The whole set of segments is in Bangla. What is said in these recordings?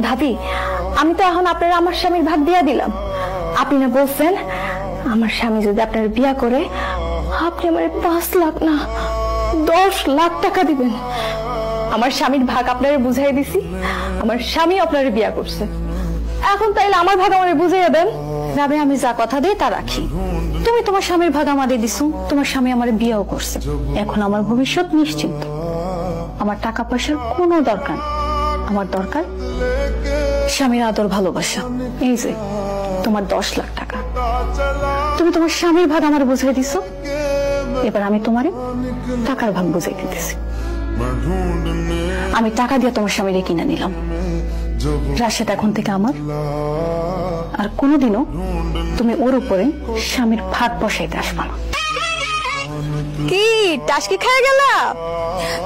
ভাবি, আমি তো এখন আপনারা আমার স্বামীর ভাগ দিয়া দিলাম। আপনি না বলছেন আমার স্বামী যদি আপনার বিয়া করে আপনি আমার 5 লাখ না 10 লাখ টাকা দিবেন। আমার স্বামীর ভাগ আপনারে বুঝাই দিছি, আমার স্বামী আপনারে বিয়া করছে। এখন তাইলে আমার ভাগ আমারে বুঝাইয়া দেন। রাবে, আমি যা কথা দিই তা রাখি। তুমি তোমার স্বামীর ভাগ আমাদের দিছো, তোমার স্বামী আমার বিয়েও করছে। এখন আমার ভবিষ্যৎ নিশ্চিন্ত। আমার টাকা পয়সার কোনো দরকার নেই। আমার দরকার স্বামীর আদর, ভালোবাসা। এই যে তোমার 10 লাখ টাকা, তুমি তোমার স্বামীর ভাগ আমার বুঝাই দিছো, এবার আমি তোমারে টাকার ভাগ বুঝাই দিতেছি। আমি টাকা দিয়ে তোমার স্বামীরে কিনে নিলাম। রাশেদ এখন থেকে আমার, আর কোনোদিনও তুমি ওর উপরে স্বামীর ভাগ বসাইতে আসবা না। কি টাসকি খেয়ে গেল?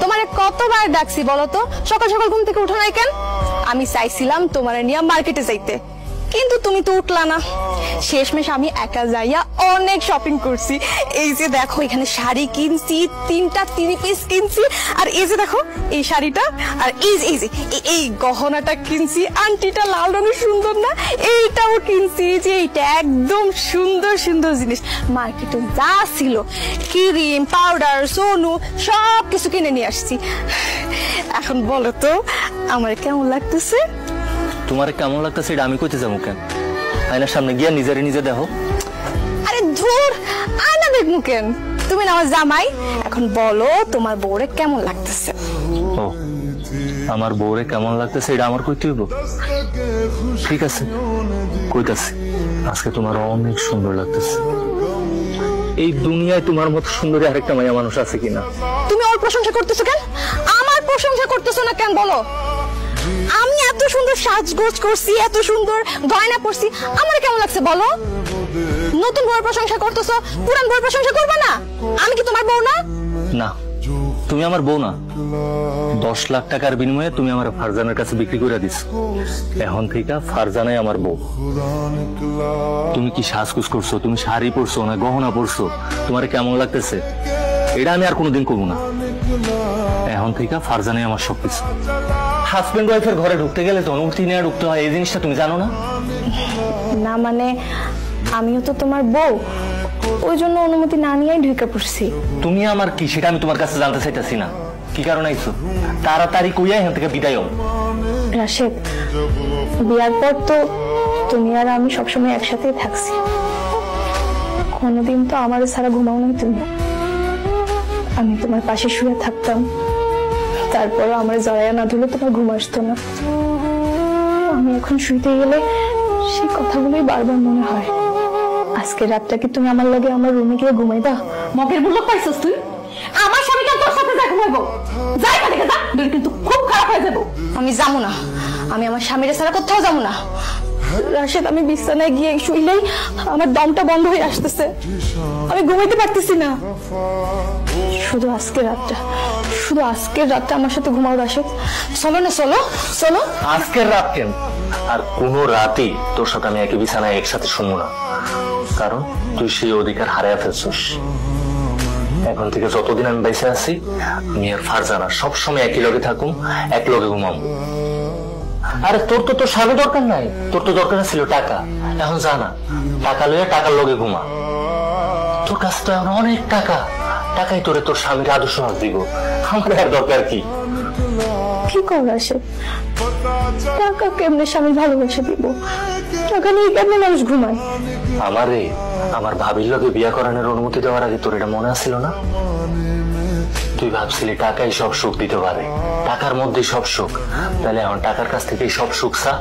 তোমারে কতবার ডাকছি বলো তো, সকাল সকাল ঘুম থেকে উঠো নাই কেন? আমি চাইছিলাম তোমারে নিয়ে মার্কেটে যাইতে, কিন্তু তুমি তো উঠলা না। শেষমেশ আমি একা যাইয়া অনেক শপিং করছি। এই যে দেখো, এখানে শাড়ি কিনছি, 3টা 3 পিস কিনছি। আর এই যে দেখো এই শাড়িটা, আর এই গহনাটা কিনছি। আন্টিটা লাল রঙের সুন্দর না? এইটাও কিনছি। যে এইটা একদম সুন্দর সুন্দর জিনিস। মার্কেটে যা ছিল ক্রিম, পাউডার, সোনু সব কিছু কিনে নিয়ে আসছি। এখন বলো তো আমার কেমন লাগতেছে? তোমার কেমন লাগতেছে এটা আমি কইতে যাবো কেন? আয়নার সামনে গিয়া নিজে দেখো। আরে ধুর, আয়না দেখবো কেন? তুমি না আমার জামাই। এখন বলো তোমার বউরে কেমন লাগতেছে? ও, আমার বউরে কেমন লাগতেছে এটা আমার কইতে হইব? ঠিক আছে, কইতাছি। আজকে তোমার অনেক সুন্দর লাগতেছে। এই দুনিয়ায় তোমার মতো সুন্দরী আরেকটা মায়া মানুষ আছে কিনা? তুমি ওর প্রশংসা করতেছো কেন? আমার প্রশংসা করতেছো না কেন বলো? আমি এত সুন্দর সাজগোজ করছি, এত সুন্দর গয়না পরছি, আমার কেমন লাগছে বলো? নতুন বউয়ের প্রশংসা করতেছো, পুরান বউয়ের প্রশংসা করবে না? আমি কি তোমার বউ না? না, তুমি আমার বউ না। 10 লাখ টাকার বিনিময়ে তুমি আমার ফারজানের কাছে বিক্রি করে দিছো। এখন থেকে ফারজানাই আমার বউ। তুমি কি সাজগোজ করছো, তুমি শাড়ি পরছো না গহনা পরছো, তোমার কেমন লাগতেছে এটা আমি আর কোনোদিন করবো না। এখন থেকে ফারজানাই আমার সবকিছু। হাজবেন্ড ওয়াইফের ঘরে ঢুকতে গেলে তো অনুমতি নিয়ে ঢুকতে হয়, এই জিনিসটা তুমি জানো না? না মানে আমিও তো তোমার বউ, ওই জন্য অনুমতি না নিয়েই ঢুকে পড়ছি। তুমি আমার কি সেটা আমি তোমার কাছে জানতে চাইতেছি না। কি কারণ আইছো? তাড়াতাড়ি কইয়া এখান থেকে বিদায় হও। রাশেদ, বিয়ার পর তো তুমি আর আমি সবসময় একসাথেই থাকছি। কোনোদিন তো আমার ছাড়া ঘুমাও না তুমি। আমি তোমার পাশে শুয়ে থাকতাম, তারপরও আমার জড়াইয়া না ধরলে তোমার ঘুম আসতো না। আমি এখন শুইতে গেলে সেই কথাগুলোই বারবার মনে হয়। আজকে রাতটা কি তুমি আমার লাগে আমার রুমে গিয়ে ঘুমাইবা? মগের বুলক পাইছস তুই? আমার স্বামীকে তোর সাথে যা ঘুমাইবো, যাই না দেখে যা, কিন্তু খুব খারাপ হয়ে যাবো। আমি যাবো না, আমি আমার স্বামীর ছাড়া কোথাও যাবো না। রাশেদ, আমি বিছানায় গিয়ে শুইলেই আমার দমটা বন্ধ হয়ে আসতেছে, আমি ঘুমাইতে পারতেছি না। শুধু আজকের রাতটা আমার সাথে ঘুমাও রাশেদ। চলো না, চলো চলো। আজকের রাত কেন? আর কোন রাতই তোর সাথে আমি একই বিছানায় একসাথে শুনবো না, কারণ তুই সেই অধিকার হারাইয়া ফেলছিস। এখন থেকে যতদিন আমি বেঁচে আছি, আমি আর ফারজানা সবসময় একই লগে থাকুম, এক লগে ঘুমাবো। আরে তোর তো তোর স্বামী দরকার নাই, তোর তো দরকার ছিল টাকা। এখন জানা টাকা লইয়া টাকার লগে ঘুমা। তোর কাছে তো এখন অনেক টাকা, টাকাই তোরে তোর স্বামীর আদর্শ হাত দিব। আমার আর দরকার কি? কি কর রাশেদ, টাকা কেমনে স্বামী ভালোবেসে দিব? টাকা নিয়ে কেমনে মানুষ ঘুমায়? আমারে আমার ভাবির লগে বিয়া করানোর অনুমতি দেওয়ার আগে তোর এটা মনে আসছিল না? তুই ভাবছিলি টাকাই সব সুখ দিতে পারে, টাকার মধ্যেই সব সুখ। তাহলে এখন টাকার কাছ থেকেই সব সুখ চা।